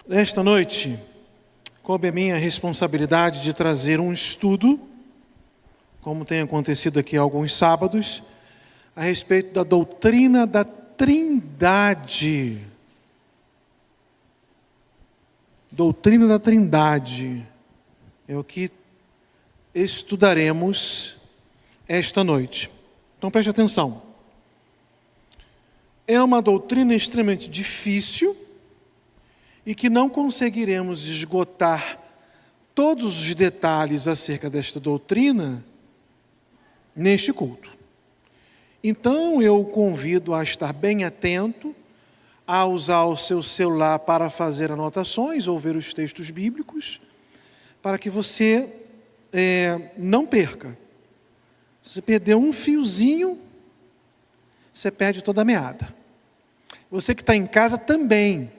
Nesta noite, coube a minha responsabilidade de trazer um estudo, como tem acontecido aqui há alguns sábados, a respeito da doutrina da Trindade. Doutrina da Trindade é o que estudaremos esta noite. Então preste atenção. É uma doutrina extremamente difícil e que não conseguiremos esgotar todos os detalhes acerca desta doutrina neste culto. Então eu o convido a estar bem atento, a usar o seu celular para fazer anotações ou ver os textos bíblicos, para que você não perca. Se você perder um fiozinho, você perde toda a meada. Você que está em casa também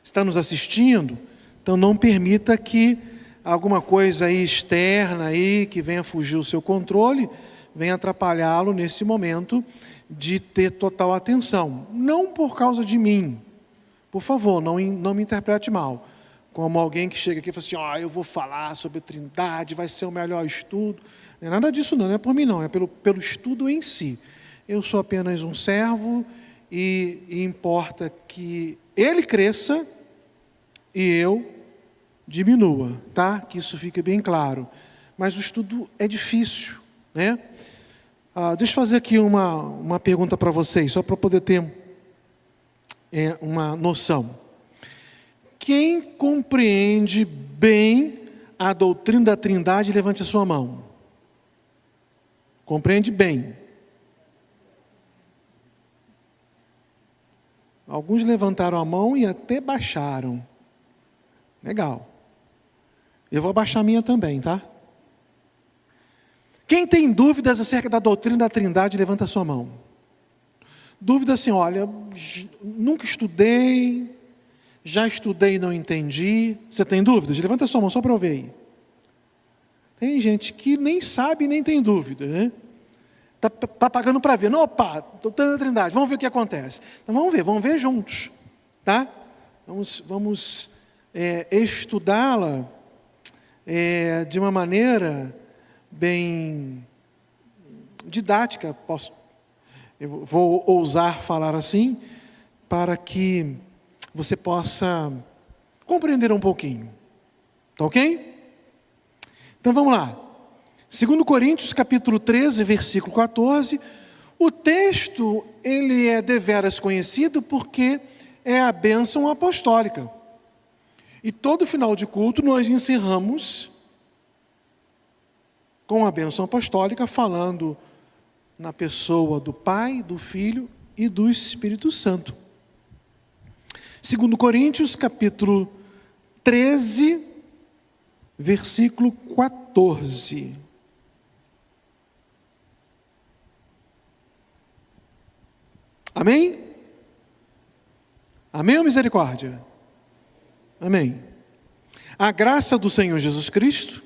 está nos assistindo, então não permita que alguma coisa aí externa aí, que venha fugir o seu controle, venha atrapalhá-lo nesse momento de ter total atenção. Não por causa de mim, por favor, não me interprete mal, como alguém que chega aqui e fala assim, eu vou falar sobre a Trindade, vai ser o melhor estudo. Não é nada disso não é por mim não, é pelo estudo em si. Eu sou apenas um servo e importa que ele cresça e eu diminua, tá? Que isso fique bem claro. Mas o estudo é difícil, né? Deixa eu fazer aqui uma pergunta para vocês, só para poder ter uma noção. Quem compreende bem a doutrina da Trindade, levante a sua mão. Compreende bem. Alguns levantaram a mão e até baixaram. Legal. Eu vou abaixar a minha também, tá? Quem tem dúvidas acerca da doutrina da Trindade, levanta a sua mão. Dúvida assim, olha, nunca estudei, já estudei e não entendi. Você tem dúvidas? Levanta a sua mão só para eu ver aí. Tem gente que nem sabe nem tem dúvida, né? Tá pagando para ver. Não, opa, doutrina da Trindade, vamos ver o que acontece. Então vamos ver juntos, tá? Vamos estudá-la de uma maneira bem didática, eu vou ousar falar assim, para que você possa compreender um pouquinho. Tá ok? Então vamos lá. 2 Coríntios capítulo 13, versículo 14. O texto, ele é deveras conhecido porque é a bênção apostólica. E todo final de culto nós encerramos com a bênção apostólica, falando na pessoa do Pai, do Filho e do Espírito Santo. 2 Coríntios, capítulo 13, versículo 14. Amém? Amém ou misericórdia? Amém. A graça do Senhor Jesus Cristo,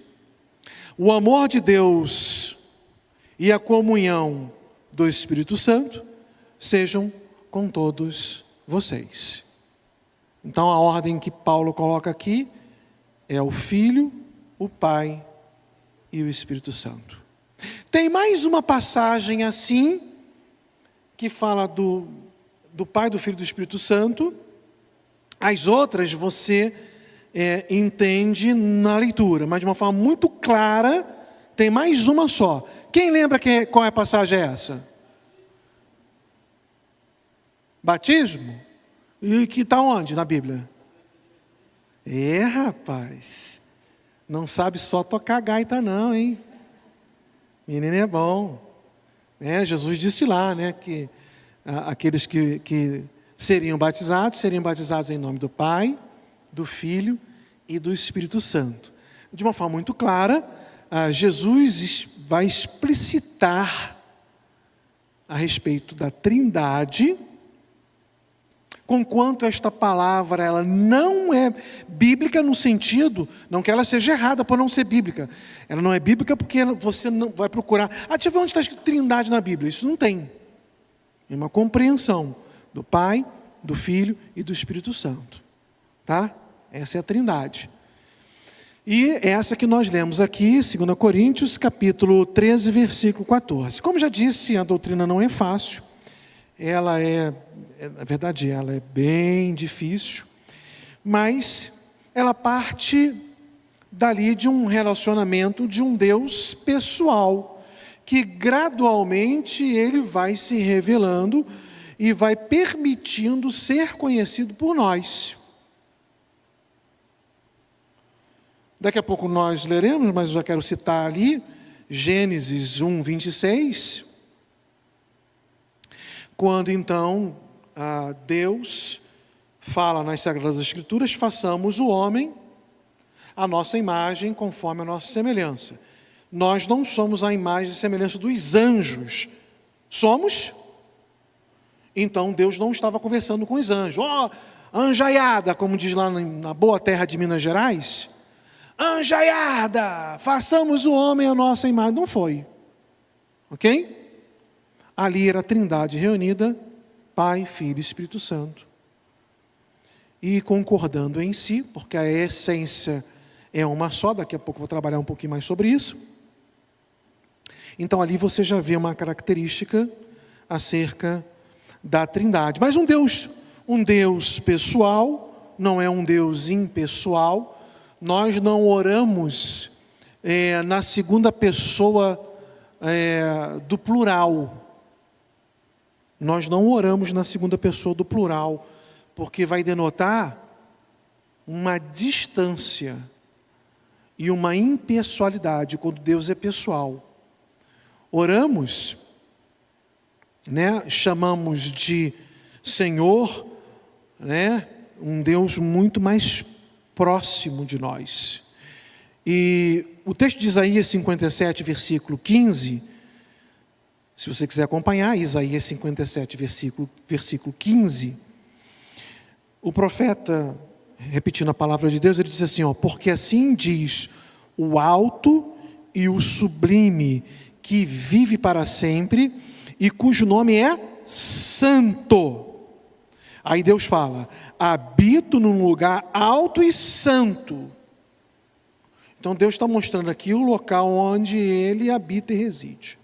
o amor de Deus e a comunhão do Espírito Santo sejam com todos vocês. Então a ordem que Paulo coloca aqui é o Filho, o Pai e o Espírito Santo. Tem mais uma passagem assim, que fala do Pai, do Filho e do Espírito Santo. As outras você entende na leitura, mas de uma forma muito clara, tem mais uma só. Quem lembra qual é a passagem essa? Batismo? E que está onde na Bíblia? Rapaz, não sabe só tocar gaita não, hein? Menino é bom. Jesus disse lá, que aqueles que seriam batizados em nome do Pai, do Filho e do Espírito Santo. De uma forma muito clara, Jesus vai explicitar a respeito da Trindade, conquanto esta palavra ela não é bíblica no sentido, não que ela seja errada por não ser bíblica. Ela não é bíblica porque você não vai procurar, deixa eu ver onde está escrito Trindade na Bíblia. Isso não tem. É uma compreensão do Pai, do Filho e do Espírito Santo. Tá? Essa é a Trindade. E essa que nós lemos aqui, 2 Coríntios, capítulo 13, versículo 14. Como já disse, a doutrina não é fácil. Na verdade, ela é bem difícil. Mas ela parte dali de um relacionamento de um Deus pessoal, que gradualmente ele vai se revelando e vai permitindo ser conhecido por nós. Daqui a pouco nós leremos, mas eu já quero citar ali, Gênesis 1, 26, quando então Deus fala nas Sagradas Escrituras: façamos o homem a nossa imagem conforme a nossa semelhança. Nós não somos a imagem e semelhança dos anjos. Somos? Então Deus não estava conversando com os anjos. Anjaiada, como diz lá na boa terra de Minas Gerais. Anjaiada, façamos o homem a nossa imagem. Não foi. Ok? Ali era a Trindade reunida, Pai, Filho e Espírito Santo. E concordando em si, porque a essência é uma só. Daqui a pouco eu vou trabalhar um pouquinho mais sobre isso. Então ali você já vê uma característica acerca da Trindade. Mas um Deus pessoal, não é um Deus impessoal. Nós não oramos na segunda pessoa do plural. Nós não oramos na segunda pessoa do plural, porque vai denotar uma distância e uma impessoalidade quando Deus é pessoal. Oramos, chamamos de Senhor, um Deus muito mais próximo de nós. E o texto de Isaías 57, versículo 15, se você quiser acompanhar, Isaías 57, versículo 15, o profeta, repetindo a palavra de Deus, ele diz assim, porque assim diz o alto e o sublime, que vive para sempre e cujo nome é Santo. Aí Deus fala: habito num lugar alto e santo. Então Deus está mostrando aqui o local onde Ele habita e reside.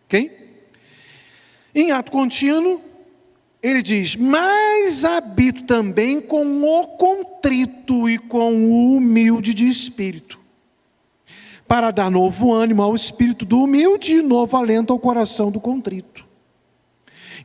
Ok? Em ato contínuo, Ele diz: mas habito também com o contrito e com o humilde de espírito, para dar novo ânimo ao espírito do humilde e novo alento ao coração do contrito.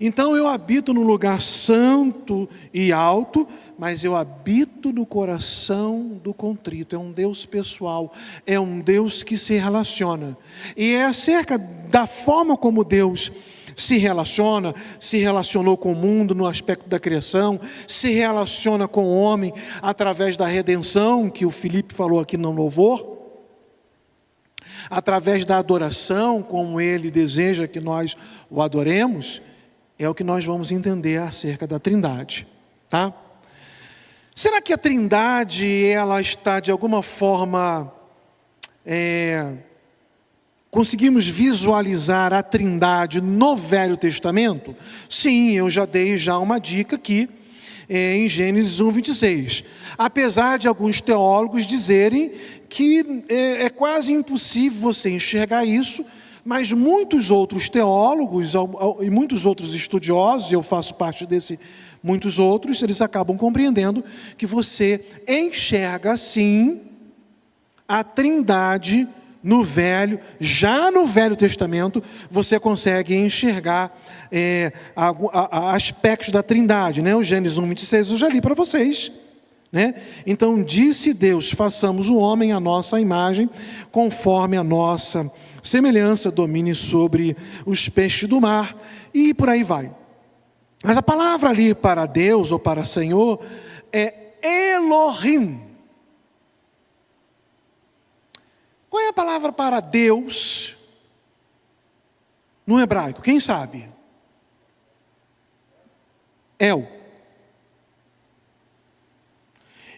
Então eu habito num lugar santo e alto, mas eu habito no coração do contrito. É um Deus pessoal, é um Deus que se relaciona. E é acerca da forma como Deus se relacionou com o mundo no aspecto da criação, se relaciona com o homem através da redenção, que o Felipe falou aqui no louvor, através da adoração, como Ele deseja que nós o adoremos. É o que nós vamos entender acerca da Trindade, tá? Será que a Trindade, ela está de alguma forma, conseguimos visualizar a Trindade no Velho Testamento? Sim, eu já dei uma dica aqui, em Gênesis 1, 26. Apesar de alguns teólogos dizerem que é quase impossível você enxergar isso, mas muitos outros teólogos e muitos outros estudiosos, eu faço parte desse muitos outros, eles acabam compreendendo que você enxerga sim a Trindade já no Velho Testamento, você consegue enxergar aspectos da Trindade, O Gênesis 1, 26 eu já li para vocês, Então disse Deus: façamos o homem à nossa imagem, conforme a nossa semelhança, domine sobre os peixes do mar, e por aí vai. Mas a palavra ali para Deus ou para Senhor é Elohim. Qual é a palavra para Deus no hebraico? Quem sabe? El.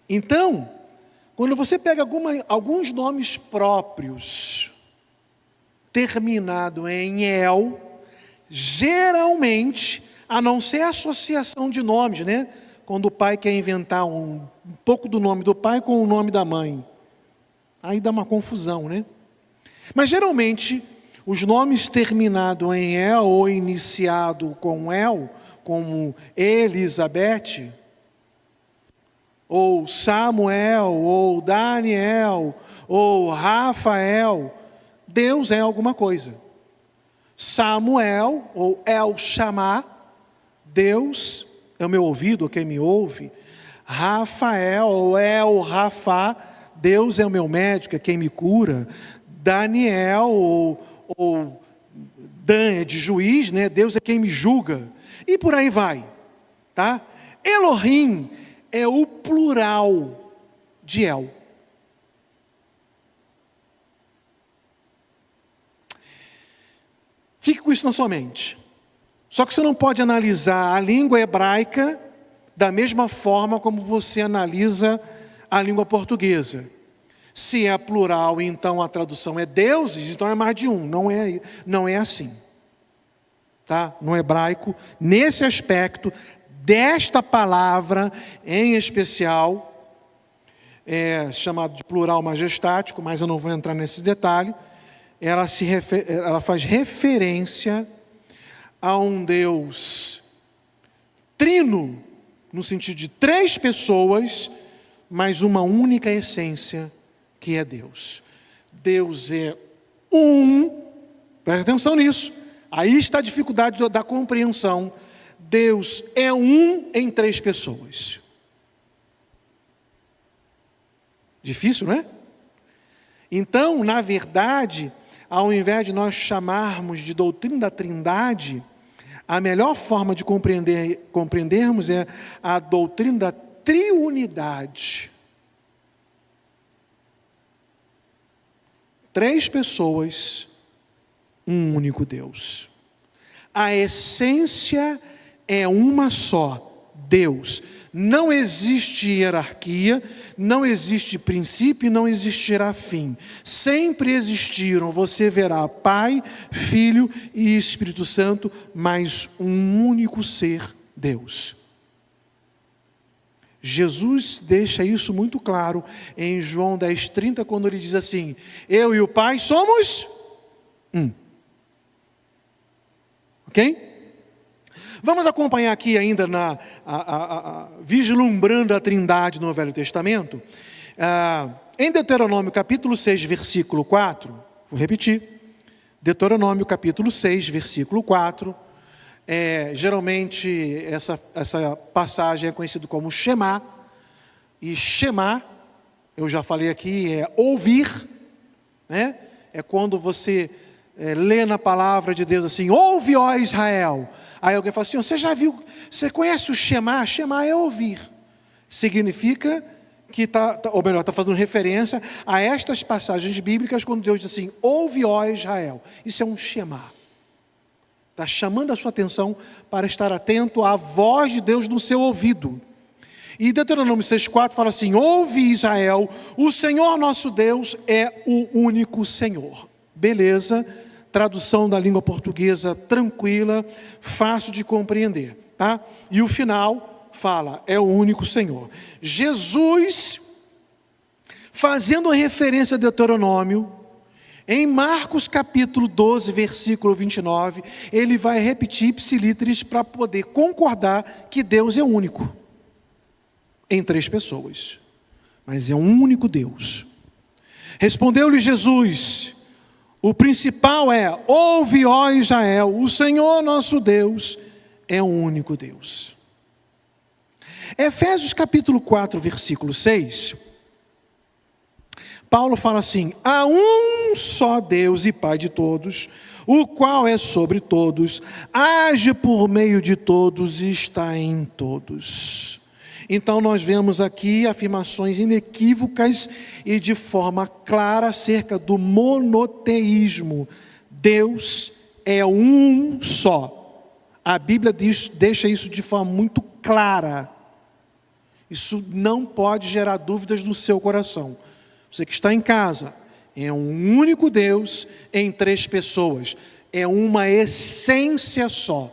Então, quando você pega alguns nomes próprios terminado em El, geralmente, a não ser associação de nomes, Quando o pai quer inventar um pouco do nome do pai com o nome da mãe. Aí dá uma confusão, né? Mas geralmente, os nomes terminados em El ou iniciado com El, como Elizabeth, ou Samuel, ou Daniel, ou Rafael, Deus é alguma coisa. Samuel, ou El Shammah, Deus é o meu ouvido, quem me ouve. Rafael, ou El Rafa, Deus é o meu médico, é quem me cura. Daniel, ou Dan é de juiz, né? Deus é quem me julga. E por aí vai, tá? Elohim é o plural de El. Fique com isso na sua mente. Só que você não pode analisar a língua hebraica da mesma forma como você analisa a língua portuguesa. Se é plural, então a tradução é deuses, então é mais de um. Não é assim. Tá? No hebraico, nesse aspecto, desta palavra em especial, é chamado de plural majestático, mas eu não vou entrar nesse detalhe, ela faz referência a um Deus trino, no sentido de três pessoas, mas uma única essência, que é Deus. Deus é um, presta atenção nisso, aí está a dificuldade da compreensão. Deus é um em três pessoas. Difícil, não é? Então, na verdade, ao invés de nós chamarmos de doutrina da Trindade, a melhor forma de compreendermos é a doutrina da triunidade. Três pessoas, um único Deus. A essência é uma só, Deus. Não existe hierarquia, não existe princípio e não existirá fim. Sempre existiram, você verá Pai, Filho e Espírito Santo, mas um único ser, Deus. Jesus deixa isso muito claro em João 10,30, quando ele diz assim: eu e o Pai somos um. Ok? Vamos acompanhar aqui ainda, vislumbrando a Trindade no Velho Testamento. Em Deuteronômio capítulo 6, versículo 4, vou repetir. Deuteronômio capítulo 6, versículo 4. Geralmente essa passagem é conhecida como Shema. E Shema, eu já falei aqui, é ouvir, né? É quando você lê na palavra de Deus assim: ouve, ó Israel. Aí alguém fala assim: você já viu, você conhece o Shema? Shema é ouvir. Significa que está fazendo referência a estas passagens bíblicas, quando Deus diz assim: ouve, ó Israel. Isso é um Shema. Está chamando a sua atenção para estar atento à voz de Deus no seu ouvido. E Deuteronômio 6,4 fala assim: ouve Israel, o Senhor nosso Deus é o único Senhor. Beleza, tradução da língua portuguesa tranquila, fácil de compreender, tá? E o final fala: é o único Senhor. Jesus, fazendo referência a Deuteronômio, em Marcos capítulo 12, versículo 29, ele vai repetir ipsilíteres para poder concordar que Deus é único, em três pessoas, mas é um único Deus. Respondeu-lhe Jesus: o principal é: ouve, ó Israel, o Senhor nosso Deus é o único Deus. Efésios capítulo 4, versículo 6, Paulo fala assim: há um só Deus e Pai de todos, o qual é sobre todos, age por meio de todos e está em todos. Então nós vemos aqui afirmações inequívocas e de forma clara acerca do monoteísmo. Deus é um só. A Bíblia deixa isso de forma muito clara. Isso não pode gerar dúvidas no seu coração. Você que está em casa, é um único Deus em três pessoas. É uma essência só.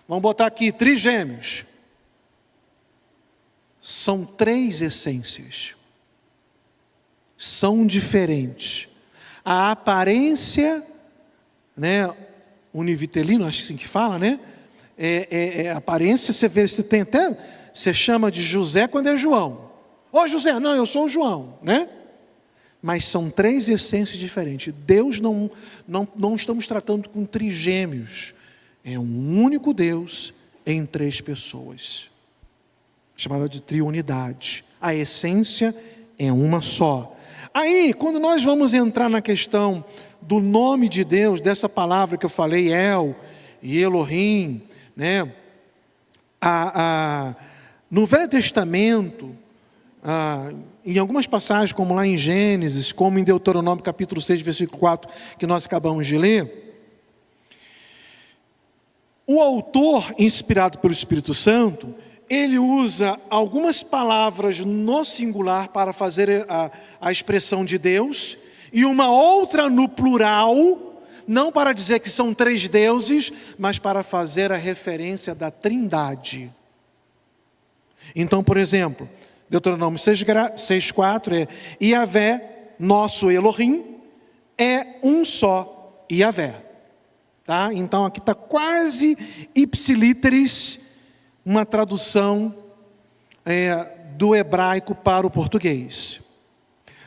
Vamos botar aqui trigêmeos. são três essências. São diferentes. A aparência, né, univitelino, acho que assim que fala, né? Aparência, você vê, você tem até, você chama de José quando é João. Ô José, não, eu sou o João, né? Mas são três essências diferentes. Deus não estamos tratando com trigêmeos. É um único Deus em três pessoas. Chamada de triunidade. A essência é uma só. Aí, quando nós vamos entrar na questão do nome de Deus, dessa palavra que eu falei, El e Elohim, né? No Velho Testamento, em algumas passagens, como lá em Gênesis, como em Deuteronômio capítulo 6, versículo 4, que nós acabamos de ler, o autor, inspirado pelo Espírito Santo, ele usa algumas palavras no singular para fazer a expressão de Deus, e uma outra no plural, não para dizer que são três deuses, mas para fazer a referência da trindade. Então, por exemplo, Deuteronômio 6,4 é Yahvé, nosso Elohim, é um só Yahvé. Tá? Então aqui está quase ipsilíteris, uma tradução do hebraico para o português.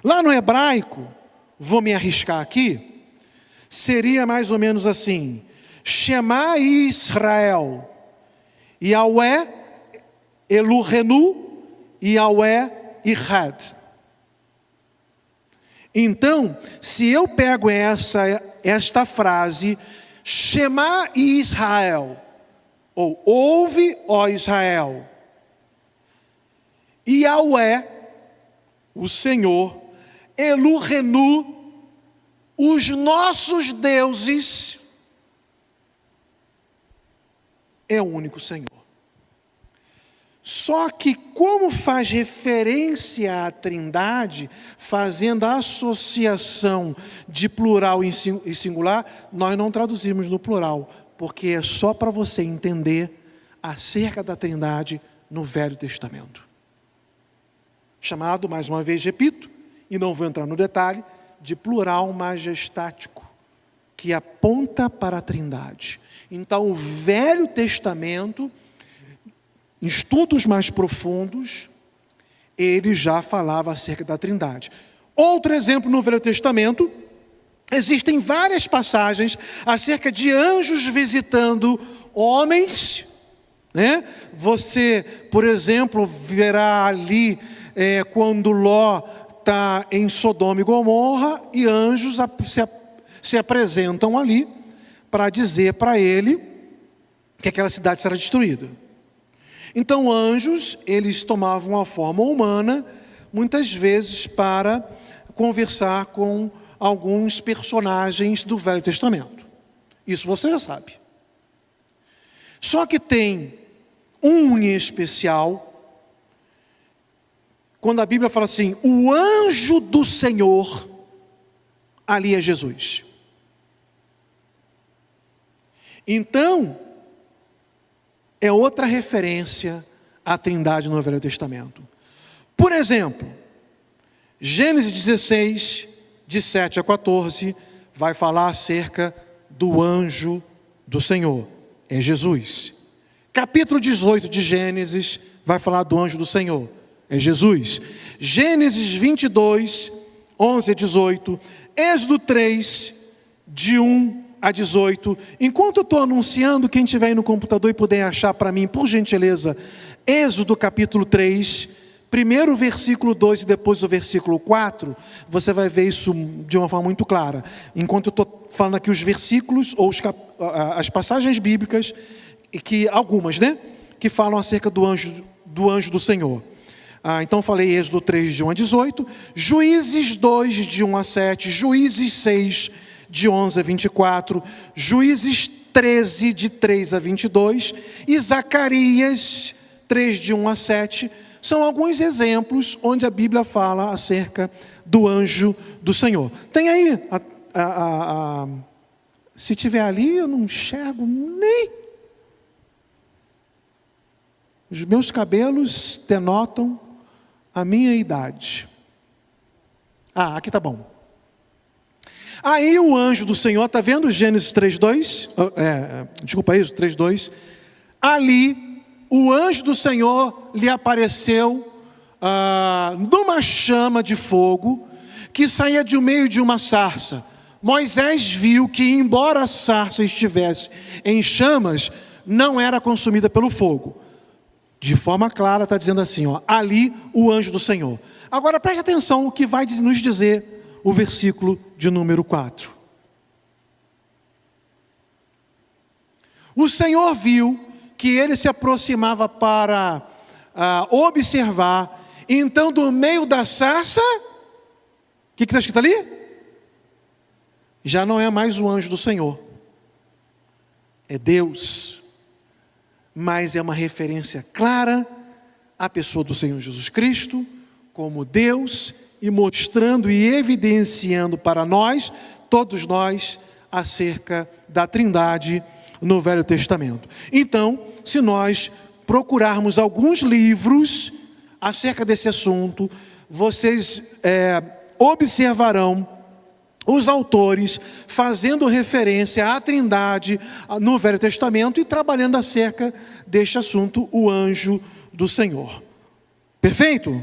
Lá no hebraico, vou me arriscar aqui, seria mais ou menos assim: Shema Israel, Yahweh Elohenu, Yahweh Echad. Então, se eu pego esta frase, Shema Israel, ou ouve, ó Israel, Yahweh, o Senhor, Elohenu, os nossos deuses, é o único Senhor. Só que como faz referência à Trindade, fazendo a associação de plural e singular, nós não traduzimos no plural, porque é só para você entender acerca da Trindade no Velho Testamento. Chamado, mais uma vez repito, e não vou entrar no detalhe, de plural majestático, que aponta para a Trindade. Então o Velho Testamento, em estudos mais profundos, ele já falava acerca da Trindade. Outro exemplo no Velho Testamento, existem várias passagens acerca de anjos visitando homens, né? Você, por exemplo, verá ali quando Ló está em Sodoma e Gomorra, e anjos se apresentam ali para dizer para ele que aquela cidade será destruída. Então anjos, eles tomavam a forma humana, muitas vezes para conversar com alguns personagens do Velho Testamento. Isso você já sabe. Só que tem um em especial, quando a Bíblia fala assim, o anjo do Senhor, ali é Jesus. Então, é outra referência à Trindade no Velho Testamento. Por exemplo, Gênesis 16, de 7 a 14, vai falar acerca do anjo do Senhor. É Jesus. Capítulo 18 de Gênesis vai falar do anjo do Senhor. É Jesus. Gênesis 22, 11 a 18. Êxodo 3, de 1 a 18. Enquanto eu estou anunciando, quem estiver aí no computador e puder achar para mim, por gentileza, Êxodo capítulo 3, primeiro o versículo 2 e depois o versículo 4, você vai ver isso de uma forma muito clara. Enquanto eu estou falando aqui os versículos, ou as passagens bíblicas, que algumas, né? Que falam acerca do anjo do Senhor. Então falei Êxodo 3, de 1 a 18, Juízes 2, de 1 a 7, Juízes 6, de 11 a 24, Juízes 13, de 3 a 22, e Zacarias 3, de 1 a 7, são alguns exemplos onde a Bíblia fala acerca do anjo do Senhor. Tem aí, se tiver ali, eu não enxergo nem. Os meus cabelos denotam a minha idade. Aqui tá bom. Aí o anjo do Senhor, está vendo Gênesis 3:2? Desculpa isso, 3:2. Ali, o anjo do Senhor lhe apareceu numa chama de fogo que saía do meio de uma sarça. Moisés viu que, embora a sarça estivesse em chamas, não era consumida pelo fogo. De forma clara está dizendo assim, ali o anjo do Senhor. Agora preste atenção o que vai nos dizer o versículo de número 4. O Senhor viu que ele se aproximava para observar, então do meio da sarça, o que está escrito ali? Já não é mais o anjo do Senhor, é Deus, mas é uma referência clara à pessoa do Senhor Jesus Cristo, como Deus, e mostrando e evidenciando para nós, todos nós, acerca da Trindade no Velho Testamento. Então, se nós procurarmos alguns livros acerca desse assunto, vocês observarão os autores fazendo referência à Trindade no Velho Testamento e trabalhando acerca deste assunto, o anjo do Senhor. Perfeito?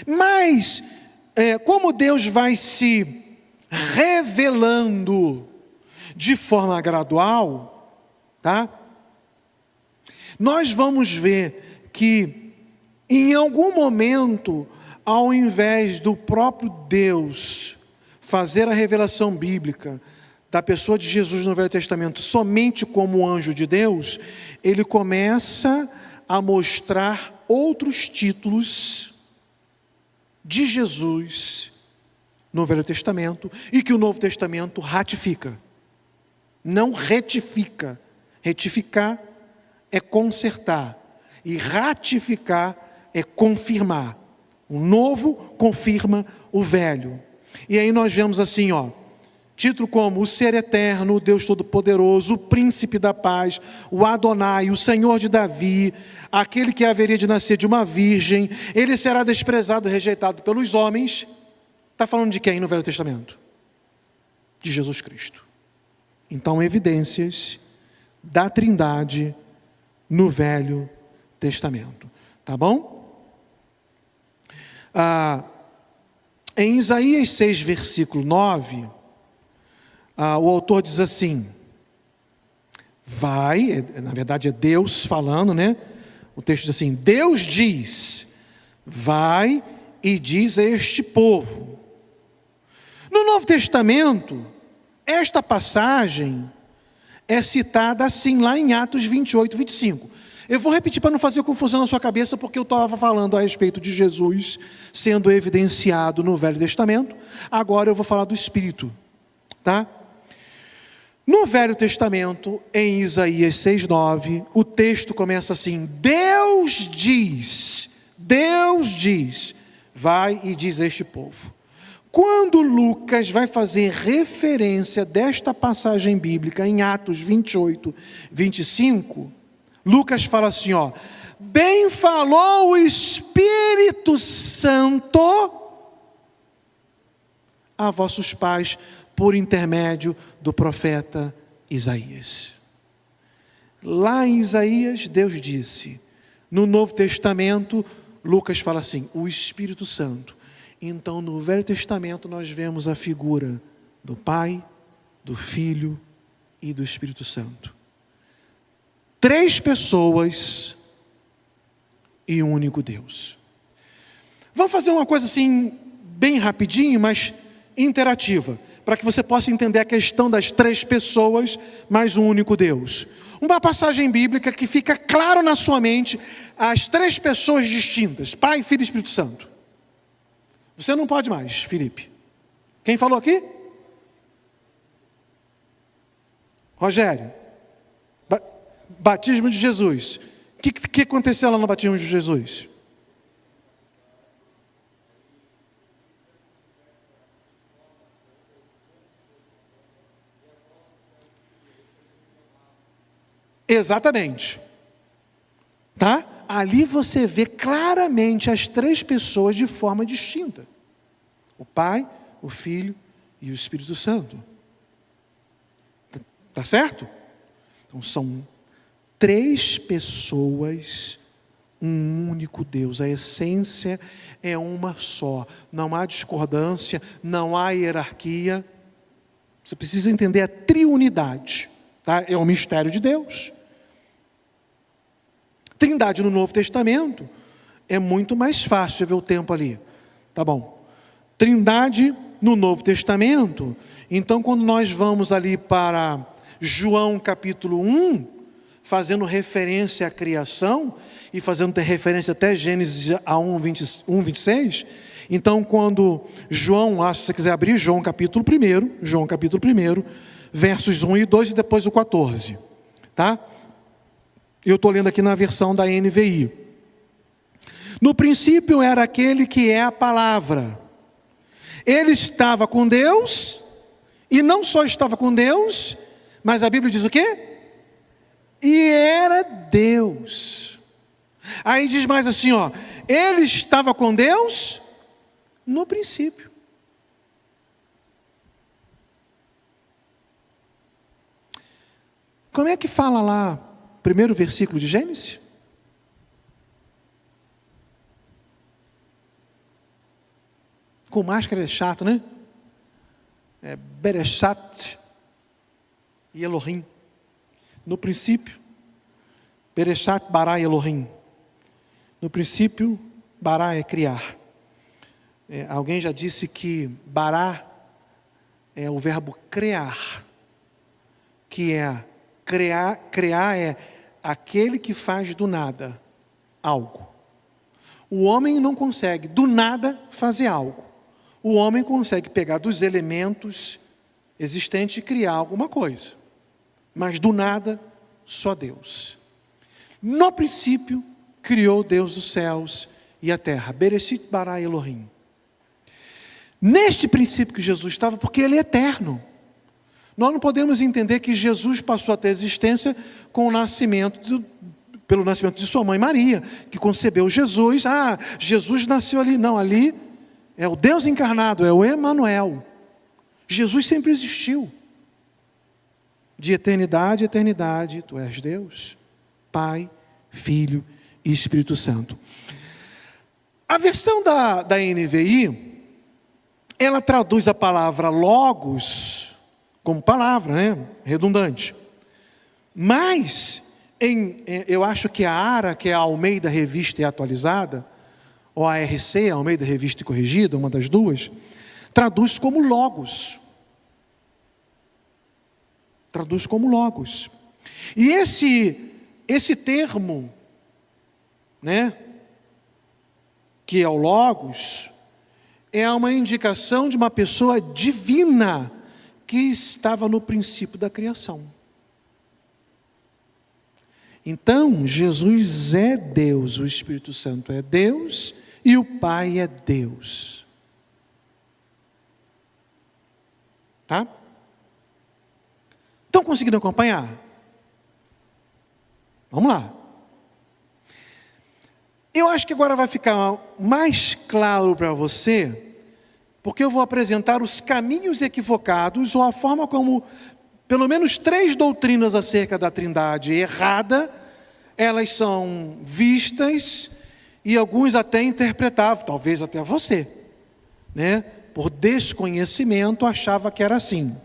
Mas, como Deus vai se revelando de forma gradual, tá? Nós vamos ver que, em algum momento, ao invés do próprio Deus fazer a revelação bíblica da pessoa de Jesus no Velho Testamento somente como anjo de Deus, ele começa a mostrar outros títulos de Jesus no Velho Testamento e que o Novo Testamento ratifica. Não retifica. Retificar é consertar e ratificar é confirmar. O novo confirma o velho. E aí nós vemos assim, título como o Ser Eterno, o Deus Todo-Poderoso, o Príncipe da Paz, o Adonai, o Senhor de Davi, aquele que haveria de nascer de uma virgem, ele será desprezado e rejeitado pelos homens. Está falando de quem no Velho Testamento? De Jesus Cristo. Então, evidências da Trindade no Velho Testamento. Tá bom? Em Isaías 6, versículo 9, o autor diz assim, na verdade é Deus falando, né? O texto diz assim, Deus diz, vai e diz a este povo. No Novo Testamento, esta passagem é citada assim, lá em Atos 28, 25. Eu vou repetir para não fazer confusão na sua cabeça, porque eu estava falando a respeito de Jesus sendo evidenciado no Velho Testamento. Agora eu vou falar do Espírito, tá? No Velho Testamento, em Isaías 6:9, o texto começa assim, Deus diz, vai e diz a este povo. Quando Lucas vai fazer referência desta passagem bíblica em Atos 28, 25, Lucas fala assim, bem falou o Espírito Santo a vossos pais por intermédio do profeta Isaías. Lá em Isaías, Deus disse. No Novo Testamento, Lucas fala assim, o Espírito Santo. Então, no Velho Testamento, nós vemos a figura do Pai, do Filho e do Espírito Santo. 3 pessoas e um único Deus. Vamos fazer uma coisa assim, bem rapidinho, mas interativa, para que você possa entender a questão das 3 pessoas, mais um único Deus. Uma passagem bíblica que fica claro na sua mente, as 3 pessoas distintas, Pai, Filho e Espírito Santo. Você não pode mais, Felipe. Quem falou aqui? Rogério. Batismo de Jesus. O que aconteceu lá no batismo de Jesus? Exatamente. Tá? Ali você vê claramente as três pessoas de forma distinta: o Pai, o Filho e o Espírito Santo. Tá certo? Então são três pessoas, um único Deus. A essência é uma só. Não há discordância, não há hierarquia. Você precisa entender a triunidade. Tá? É o mistério de Deus. Trindade no Novo Testamento é muito mais fácil ver o tempo ali. Tá bom. Trindade no Novo Testamento, então quando nós vamos ali para João capítulo 1, fazendo referência à criação, e fazendo referência até Gênesis a 1:26, então quando João, se você quiser abrir João capítulo 1, versos 1 e 2 e depois o 14. Tá? Eu estou lendo aqui na versão da NVI. No princípio era aquele que é a palavra. Ele estava com Deus, e não só estava com Deus, mas a Bíblia diz o quê? E era Deus. Aí diz mais assim, ó, ele estava com Deus no princípio. Como é que fala lá, primeiro versículo de Gênesis? Com máscara é chato, né? É Berechat e Elohim. No princípio, Berechat, Bará e Elohim. No princípio, Bará é criar. Alguém já disse que Bará é o verbo criar, que é criar é aquele que faz do nada algo. O homem não consegue do nada fazer algo. O homem consegue pegar dos elementos existentes e criar alguma coisa. Mas do nada, só Deus. No princípio, criou Deus os céus e a terra. Bereshit bara Elohim. Neste princípio que Jesus estava, porque Ele é eterno. Nós não podemos entender que Jesus passou a ter existência com o nascimento, pelo nascimento de sua mãe Maria, que concebeu Jesus. Jesus nasceu ali. Não, ali é o Deus encarnado, é o Emanuel. Jesus sempre existiu. De eternidade a eternidade, tu és Deus, Pai, Filho e Espírito Santo. A versão da NVI, ela traduz a palavra logos como palavra, né? Redundante. Mas, eu acho que a ARA, que é a Almeida Revista e Atualizada, ou a ARC, a Almeida Revista e Corrigida, uma das duas, traduz como logos. Traduz como logos. E esse termo, né, que é o logos, é uma indicação de uma pessoa divina que estava no princípio da criação. Então, Jesus é Deus, o Espírito Santo é Deus e o Pai é Deus. Tá? Estão conseguindo acompanhar? Vamos lá. Eu acho que agora vai ficar mais claro para você, porque eu vou apresentar os caminhos equivocados, ou a forma como, pelo menos 3 doutrinas acerca da Trindade errada, elas são vistas, e alguns até interpretavam, talvez até você, né? Por desconhecimento, achava que era assim.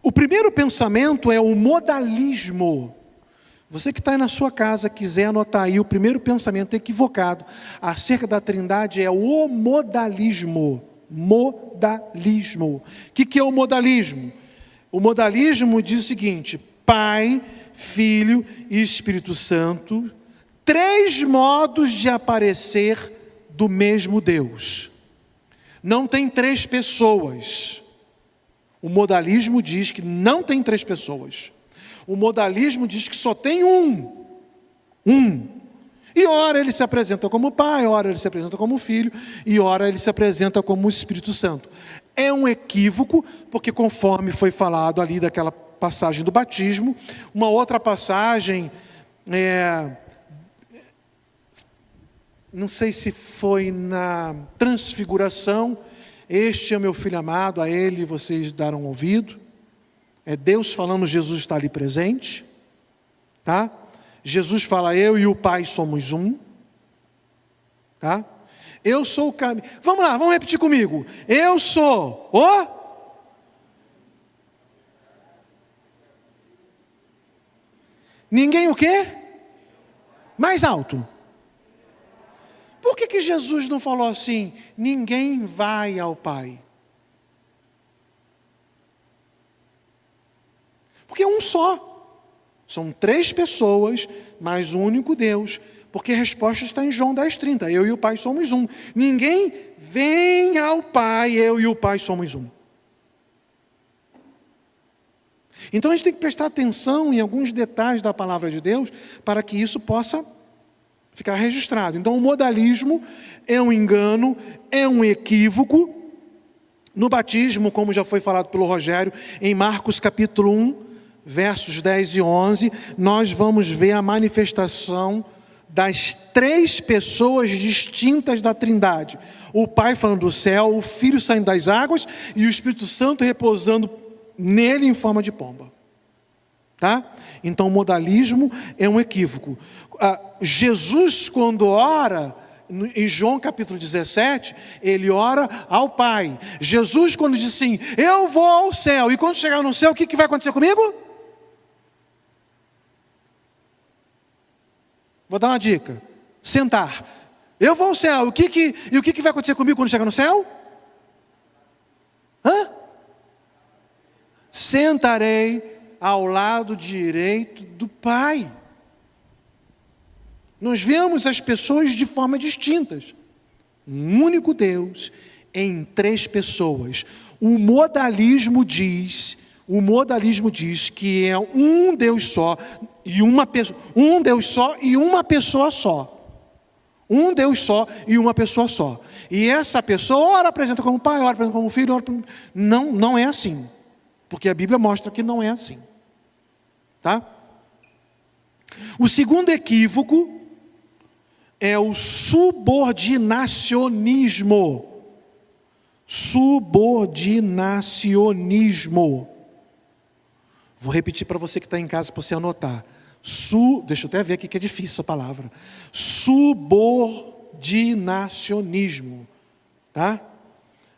O primeiro pensamento é o modalismo. Você que está aí na sua casa, quiser anotar aí, o primeiro pensamento equivocado acerca da Trindade é o modalismo. Modalismo. O que é o modalismo? O modalismo diz o seguinte: Pai, Filho e Espírito Santo, 3 modos de aparecer do mesmo Deus. Não tem 3 pessoas. O modalismo diz que não tem 3 pessoas. O modalismo diz que só tem um. E ora ele se apresenta como Pai, ora ele se apresenta como Filho, e ora ele se apresenta como Espírito Santo. É um equívoco, porque conforme foi falado ali daquela passagem do batismo, uma outra passagem não sei se foi na transfiguração, este é o meu filho amado, a ele vocês darão ouvido. É Deus falando, Jesus está ali presente, tá? Jesus fala, eu e o Pai somos um, tá? Eu sou o caminho. Vamos lá, vamos repetir comigo. Eu sou o... Ninguém o quê? Mais alto. Por que Jesus não falou assim, ninguém vai ao Pai? Porque é um só. São 3 pessoas, mas um único Deus. Porque a resposta está em João 10,30. Eu e o Pai somos um. Ninguém vem ao Pai, eu e o Pai somos um. Então a gente tem que prestar atenção em alguns detalhes da palavra de Deus para que isso possa ficar registrado. Então o modalismo é um engano, é um equívoco. No batismo, como já foi falado pelo Rogério, em Marcos capítulo 1, versos 10 e 11, nós vamos ver a manifestação das 3 pessoas distintas da Trindade. O Pai falando do céu, o Filho saindo das águas e o Espírito Santo repousando nele em forma de pomba. Tá? Então o modalismo é um equívoco. Jesus, quando ora, em João capítulo 17, ele ora ao Pai. Jesus, quando diz assim, eu vou ao céu, e quando chegar no céu, o que vai acontecer comigo? Vou dar uma dica. Sentar. Eu vou ao céu, e o que vai acontecer comigo quando chegar no céu? Sentarei ao lado direito do Pai. Nós vemos as pessoas de forma distintas. Um único Deus em 3 pessoas. O modalismo diz que é um Deus só e uma pessoa, um Deus só e uma pessoa só. Um Deus só e uma pessoa só. E essa pessoa ora apresenta como Pai, ora apresenta como Filho, não é assim. Porque a Bíblia mostra que não é assim. Tá? O segundo equívoco é o subordinacionismo. Subordinacionismo. Vou repetir para você que está em casa, para você anotar. Deixa eu até ver aqui que é difícil essa palavra. Subordinacionismo. Tá?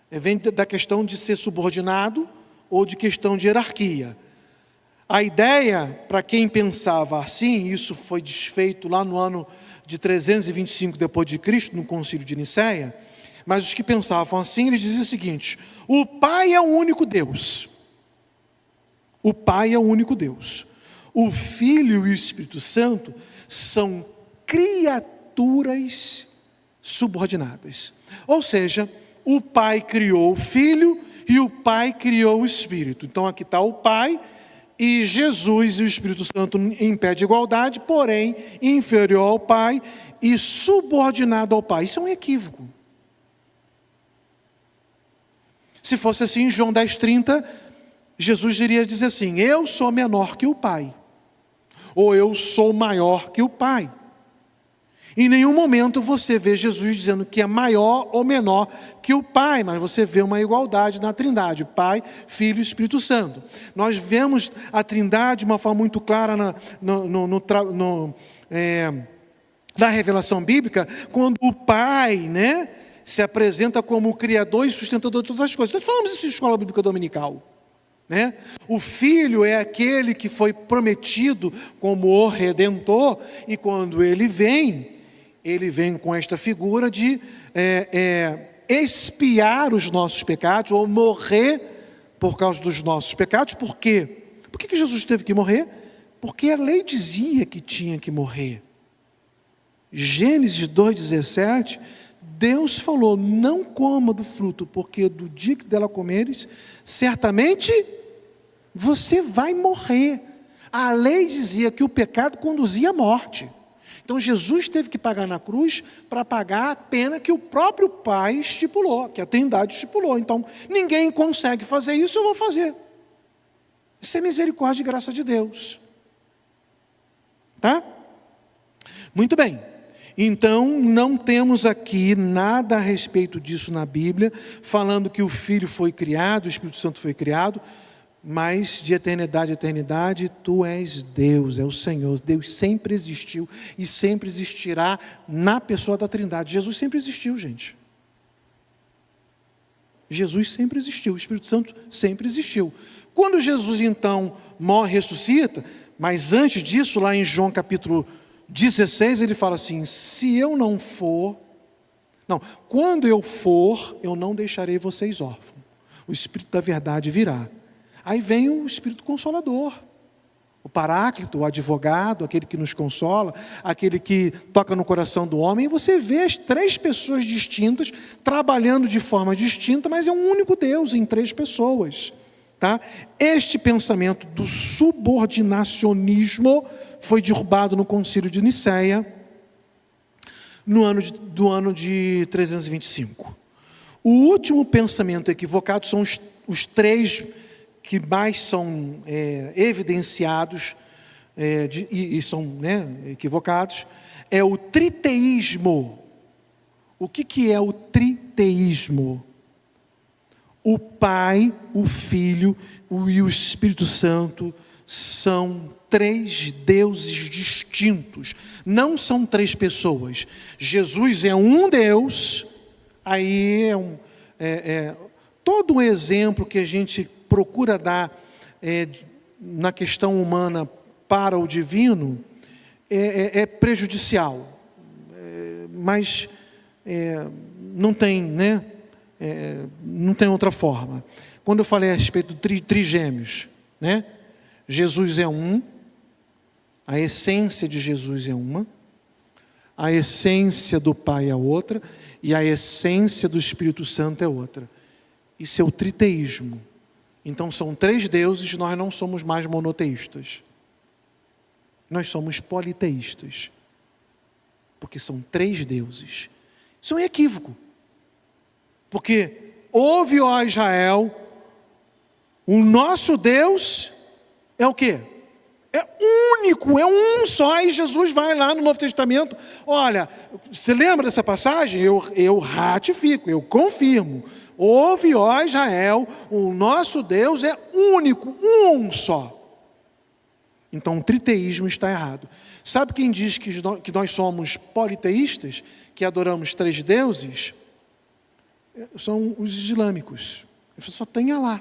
Vem da questão de ser subordinado ou de questão de hierarquia. A ideia, para quem pensava assim, isso foi desfeito lá no ano de 325 depois de Cristo, no concílio de Nicéia, mas os que pensavam assim, eles diziam o seguinte: o Pai é o único Deus. O Pai é o único Deus. O Filho e o Espírito Santo são criaturas subordinadas. Ou seja, o Pai criou o Filho e o Pai criou o Espírito. Então aqui está o Pai e Jesus e o Espírito Santo em pé de igualdade, porém inferior ao Pai e subordinado ao Pai. Isso é um equívoco. Se fosse assim, em João 10,30, Jesus iria dizer assim: eu sou menor que o Pai, ou eu sou maior que o Pai. Em nenhum momento você vê Jesus dizendo que é maior ou menor que o Pai, mas você vê uma igualdade na Trindade, Pai, Filho e Espírito Santo. Nós vemos a Trindade de uma forma muito clara na revelação bíblica, quando o Pai, se apresenta como o Criador e sustentador de todas as coisas. Nós falamos isso em escola bíblica dominical. O Filho é aquele que foi prometido como o Redentor, e quando ele vem com esta figura de expiar os nossos pecados, ou morrer por causa dos nossos pecados. Por quê? Por que Jesus teve que morrer? Porque a lei dizia que tinha que morrer. Gênesis 2,17, Deus falou: não coma do fruto, porque do dia que dela comeres, certamente você vai morrer. A lei dizia que o pecado conduzia à morte. Então Jesus teve que pagar na cruz para pagar a pena que o próprio Pai estipulou, que a Trindade estipulou. Então ninguém consegue fazer isso, eu vou fazer. Isso é misericórdia e graça de Deus. Tá? Muito bem. Então, não temos aqui nada a respeito disso na Bíblia, falando que o Filho foi criado, o Espírito Santo foi criado, mas de eternidade a eternidade, tu és Deus, é o Senhor. Deus sempre existiu e sempre existirá na pessoa da Trindade. Jesus sempre existiu, gente. Jesus sempre existiu, o Espírito Santo sempre existiu. Quando Jesus, então, morre e ressuscita, mas antes disso, lá em João capítulo 16, ele fala assim, se eu não for, quando eu for, eu não deixarei vocês órfãos. O Espírito da verdade virá. Aí vem o Espírito Consolador, o Paráclito, o advogado, aquele que nos consola, aquele que toca no coração do homem. E você vê as três pessoas distintas, trabalhando de forma distinta, mas é um único Deus em três pessoas. Tá? Este pensamento do subordinacionismo foi derrubado no Concílio de Nicéia, do ano de 325. O último pensamento equivocado são os três que mais são evidenciados e são equivocados, é o triteísmo. O que é o triteísmo? O Pai, o Filho e o Espírito Santo são três deuses distintos, não são três pessoas. Jesus é um Deus, aí todo um exemplo que a gente procura dar na questão humana para o divino é prejudicial, mas não tem, não tem outra forma. Quando eu falei a respeito de trigêmeos, Jesus é um, a essência de Jesus é uma, a essência do Pai é outra, e a essência do Espírito Santo é outra. Isso é o triteísmo. Então são três deuses, nós não somos mais monoteístas. Nós somos politeístas. Porque são três deuses. Isso é um equívoco. Porque ouve, ó Israel, o nosso Deus é o quê? É único, é um só. E Jesus vai lá no Novo Testamento. Olha, você lembra dessa passagem? Eu ratifico, eu confirmo. Ouve, ó Israel, o nosso Deus é único, um só. Então o triteísmo está errado. Sabe quem diz que nós somos politeístas, que adoramos três deuses? São os islâmicos. Só tem Alá.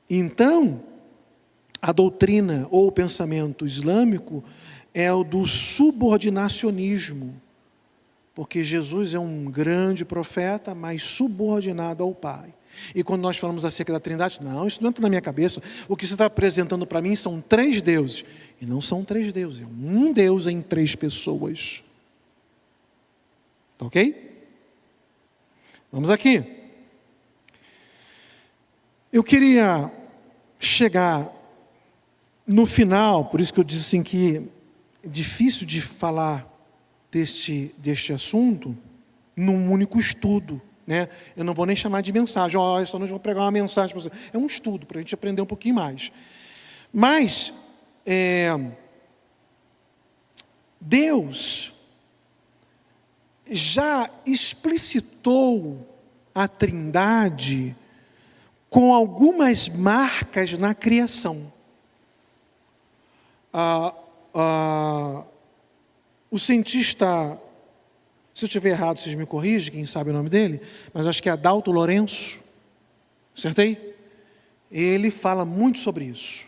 Então, a doutrina ou o pensamento islâmico é o do subordinacionismo. Porque Jesus é um grande profeta, mas subordinado ao Pai. E quando nós falamos acerca da Trindade, não, isso não entra na minha cabeça. O que você está apresentando para mim são três deuses. E não são três deuses, é um Deus em três pessoas. Tá ok? Vamos aqui. Eu queria chegar no final, por isso que eu disse assim que é difícil de falar deste assunto num único estudo, Eu não vou nem chamar de mensagem, essa noite eu vou pregar uma mensagem para você. É um estudo, para a gente aprender um pouquinho mais. Mas, Deus já explicitou a Trindade com algumas marcas na criação. O cientista, se eu estiver errado, vocês me corrigem, quem sabe o nome dele, mas acho que é Adalto Lourenço, acertei? Ele fala muito sobre isso.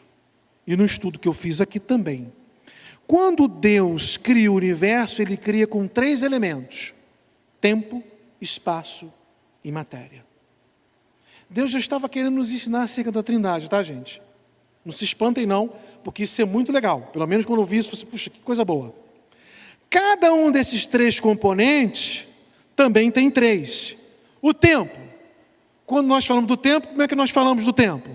E no estudo que eu fiz aqui também. Quando Deus cria o universo, Ele cria com três elementos: tempo, espaço e matéria. Deus já estava querendo nos ensinar acerca da Trindade, tá, gente? Não se espantem não, porque isso é muito legal. Pelo menos quando eu vi isso, eu falei, puxa, que coisa boa. Cada um desses três componentes também tem três. O tempo. Quando nós falamos do tempo, como é que nós falamos do tempo?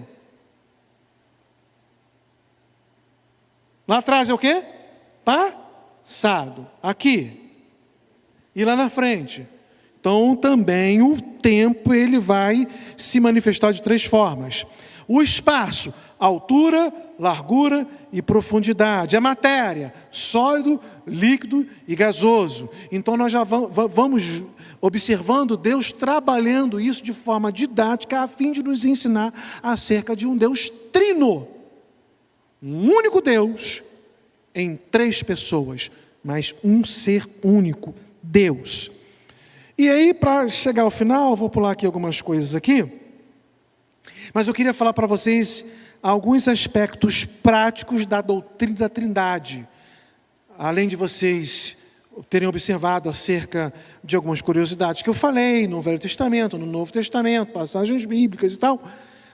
Lá atrás é o quê? Passado. Aqui. E lá na frente. Então também o tempo ele vai se manifestar de três formas. O espaço, altura, largura e profundidade. A matéria, sólido, líquido e gasoso. Então nós já vamos observando Deus trabalhando isso de forma didática a fim de nos ensinar acerca de um Deus trino. Um único Deus em 3 pessoas, mas um ser único, Deus. E aí, para chegar ao final, vou pular aqui algumas coisas aqui, mas eu queria falar para vocês alguns aspectos práticos da doutrina da Trindade, além de vocês terem observado acerca de algumas curiosidades que eu falei no Velho Testamento, no Novo Testamento, passagens bíblicas e tal.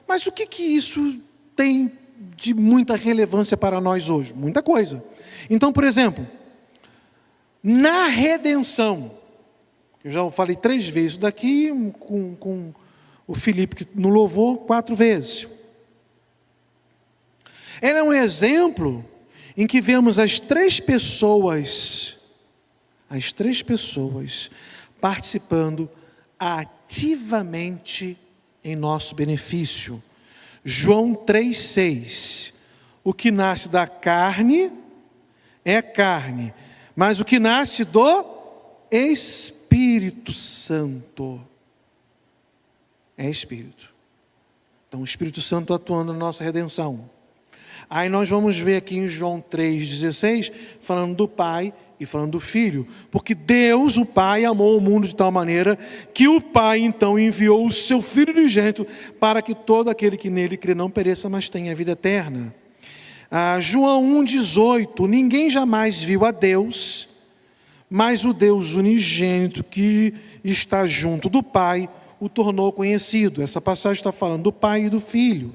Mas o que isso tem de muita relevância para nós hoje? Muita coisa. Então, por exemplo, na redenção, eu já falei 3 vezes daqui, com o Felipe que no louvor 4 vezes. Ela é um exemplo em que vemos as 3 pessoas participando ativamente em nosso benefício. João 3,6. O que nasce da carne é carne, mas o que nasce do Espírito Santo é Espírito. Então o Espírito Santo atuando na nossa redenção. Aí nós vamos ver aqui em João 3,16, falando do Pai e falando do Filho. Porque Deus, o Pai, amou o mundo de tal maneira que o Pai então enviou o seu Filho unigênito para que todo aquele que nele crê não pereça, mas tenha vida eterna. João 1,18, ninguém jamais viu a Deus, mas o Deus unigênito que está junto do Pai o tornou conhecido. Essa passagem está falando do Pai e do Filho.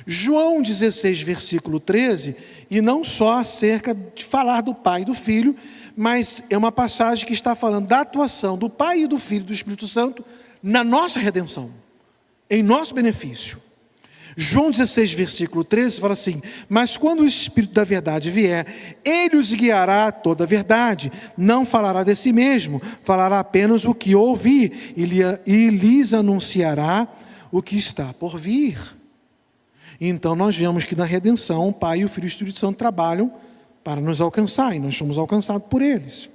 João 16, versículo 13, e não só acerca de falar do Pai e do Filho, mas é uma passagem que está falando da atuação do Pai e do Filho e do Espírito Santo na nossa redenção, em nosso benefício. João 16, versículo 13, fala assim: mas quando o Espírito da verdade vier, ele os guiará a toda a verdade, não falará de si mesmo, falará apenas o que ouvir, e lhes anunciará o que está por vir. Então nós vemos que na redenção o Pai, o Filho e o Espírito Santo trabalham para nos alcançar, e nós somos alcançados por eles.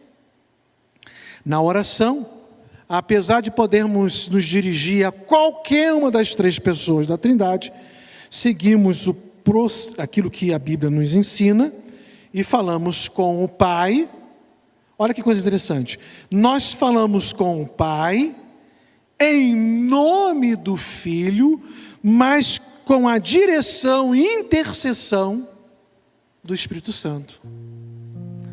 Na oração, apesar de podermos nos dirigir a qualquer uma das 3 pessoas da Trindade, seguimos aquilo que a Bíblia nos ensina e falamos com o Pai. Olha que coisa interessante. Nós falamos com o Pai em nome do Filho, mas com a direção e intercessão do Espírito Santo.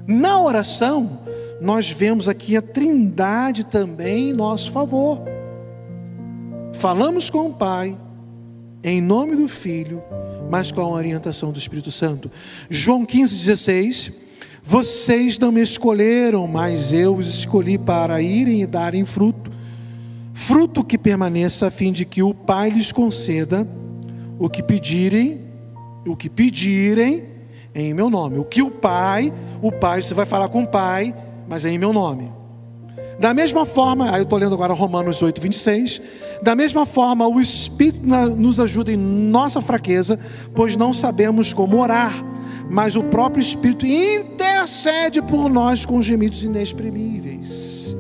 Na oração, nós vemos aqui a Trindade também em nosso favor. Falamos com o Pai, em nome do Filho, mas com a orientação do Espírito Santo. João 15,16, vocês não me escolheram, mas eu os escolhi para irem e darem fruto, fruto que permaneça, a fim de que o Pai lhes conceda o que pedirem em meu nome. O Pai, você vai falar com o Pai, mas é em meu nome. Da mesma forma, eu estou lendo agora Romanos 8, 26, da mesma forma o Espírito nos ajuda em nossa fraqueza, pois não sabemos como orar, mas o próprio Espírito intercede por nós com gemidos inexprimíveis.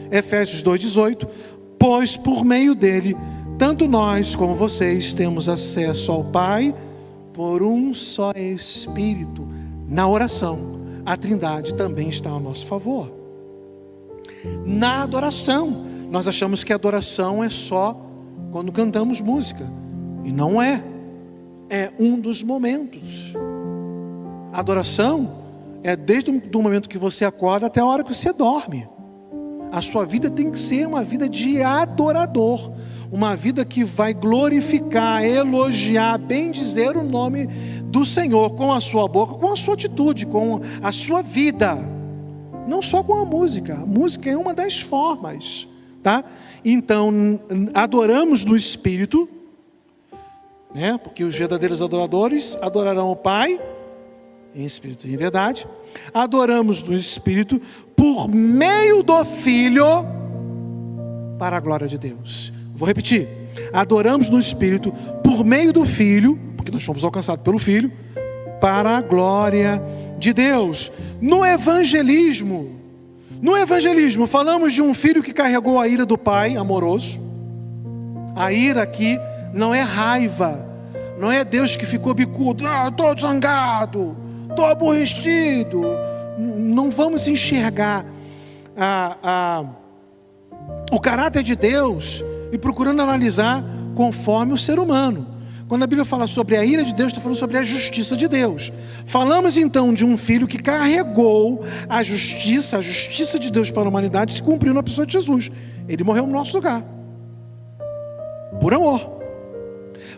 Efésios 2, 18, pois por meio dele, tanto nós como vocês temos acesso ao Pai por um só Espírito. Na oração, a Trindade também está ao nosso favor. Na adoração, nós achamos que a adoração é só quando cantamos música. E não é. É um dos momentos. A adoração é desde o momento que você acorda até a hora que você dorme. A sua vida tem que ser uma vida de adorador. Uma vida que vai glorificar, elogiar, bendizer o nome do Senhor com a sua boca, com a sua atitude, com a sua vida. Não só com a música. A música é uma das formas, tá? Então, adoramos no Espírito, né? Porque os verdadeiros adoradores adorarão o Pai em Espírito e em verdade. Adoramos no Espírito por meio do Filho para a glória de Deus. Vou repetir. Adoramos no Espírito por por meio do Filho, porque nós fomos alcançados pelo Filho, para a glória de Deus. No evangelismo, falamos de um filho que carregou a ira do pai amoroso. A ira aqui não é raiva, não é Deus que ficou bicudo, estou zangado, estou aborrecido. Não vamos enxergar o caráter de Deus e procurando analisar conforme o ser humano. Quando a Bíblia fala sobre a ira de Deus, está falando sobre a justiça de Deus. Falamos então de um filho que carregou a justiça de Deus para a humanidade, se cumpriu na pessoa de Jesus. Ele morreu no nosso lugar, por amor.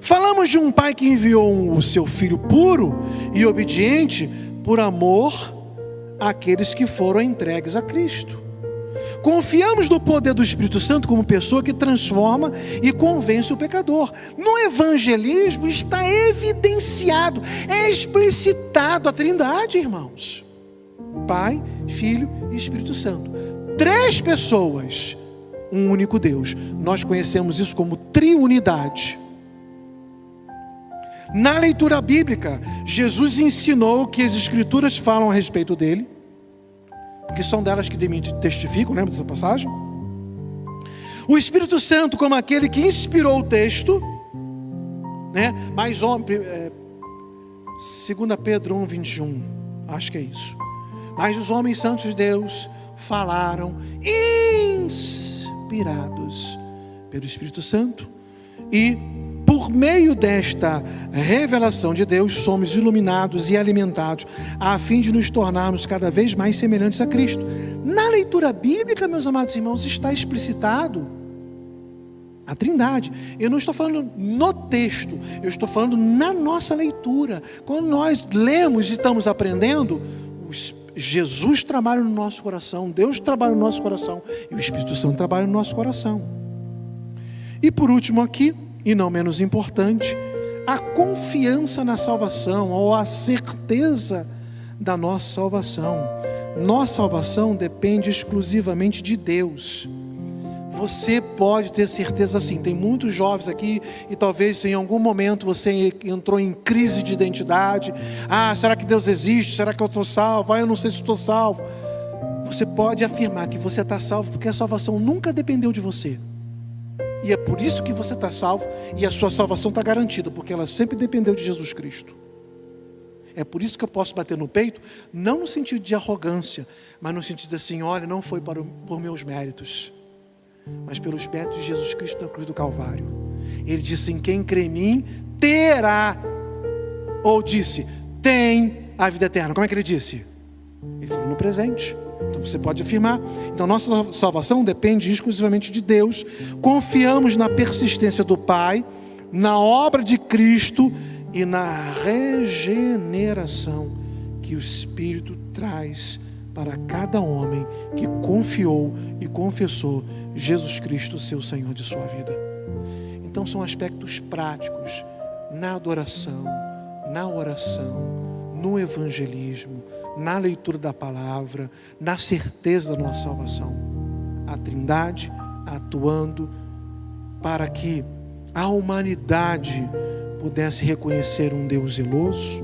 Falamos de um pai que enviou o seu filho puro e obediente por amor àqueles que foram entregues a Cristo. Confiamos no poder do Espírito Santo como pessoa que transforma e convence o pecador. No evangelismo está evidenciado, é explicitado a Trindade, irmãos: Pai, Filho e Espírito Santo. 3 pessoas, um único Deus. Nós conhecemos isso como triunidade. Na leitura bíblica, Jesus ensinou que as Escrituras falam a respeito dele, porque são delas que testificam, lembra dessa passagem? O Espírito Santo como aquele que inspirou o texto, né? Mas 2 Pedro 1:21, acho que é isso. Mas os homens santos de Deus falaram inspirados pelo Espírito Santo, e por meio desta revelação de Deus, somos iluminados e alimentados, a fim de nos tornarmos cada vez mais semelhantes a Cristo. Na leitura bíblica, meus amados irmãos, está explicitado a Trindade. Eu não estou falando no texto, eu estou falando na nossa leitura. Quando nós lemos e estamos aprendendo, Jesus trabalha no nosso coração, Deus trabalha no nosso coração, e o Espírito Santo trabalha no nosso coração. E por último aqui, e não menos importante, a confiança na salvação, ou a certeza da nossa salvação. Nossa salvação depende exclusivamente de Deus. Você pode ter certeza assim. Tem muitos jovens aqui e talvez em algum momento você entrou em crise de identidade. Será que Deus existe? Será que eu estou salvo? Eu não sei se estou salvo. Você pode afirmar que você está salvo porque a salvação nunca dependeu de você. E é por isso que você está salvo, e a sua salvação está garantida, porque ela sempre dependeu de Jesus Cristo. É por isso que eu posso bater no peito, não no sentido de arrogância, mas no sentido de assim: olha, não foi por meus méritos, mas pelos méritos de Jesus Cristo na cruz do Calvário. Ele disse: em quem crê em mim terá, ou disse, tem a vida eterna. Como é que ele disse? Ele falou no presente. Então você pode afirmar. Então nossa salvação depende exclusivamente de Deus. Confiamos na persistência do Pai, na obra de Cristo e na regeneração que o Espírito traz para cada homem que confiou e confessou Jesus Cristo, seu Senhor de sua vida. Então são aspectos práticos na adoração, na oração, no evangelismo, na leitura da palavra, na certeza da nossa salvação. A Trindade atuando para que a humanidade pudesse reconhecer um Deus zeloso,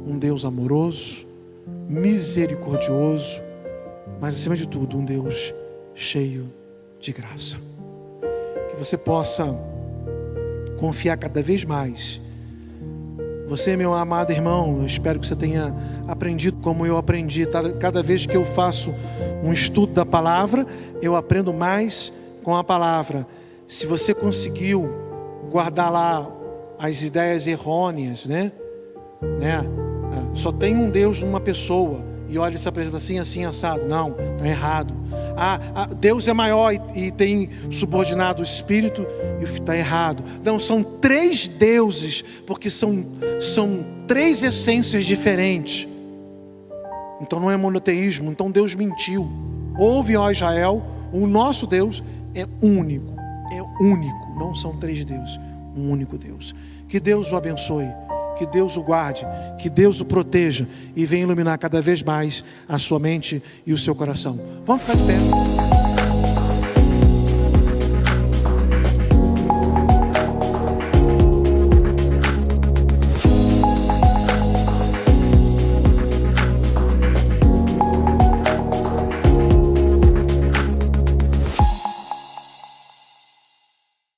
um Deus amoroso, misericordioso, mas acima de tudo um Deus cheio de graça. Que você possa confiar cada vez mais. Você, meu amado irmão, eu espero que você tenha aprendido como eu aprendi. Cada vez que eu faço um estudo da palavra, eu aprendo mais com a palavra. Se você conseguiu guardar lá as ideias errôneas, só tem um Deus numa pessoa, e olha, ele se apresenta assim, assim, assado. Não, está errado. Deus é maior e tem subordinado o Espírito, e está errado. Não, são 3 deuses, porque são 3 essências diferentes. Então não é monoteísmo, então Deus mentiu. Ouve, ó Israel, o nosso Deus é único, não são 3 deuses, um único Deus. Que Deus o abençoe, que Deus o guarde, que Deus o proteja e venha iluminar cada vez mais a sua mente e o seu coração. Vamos ficar de pé.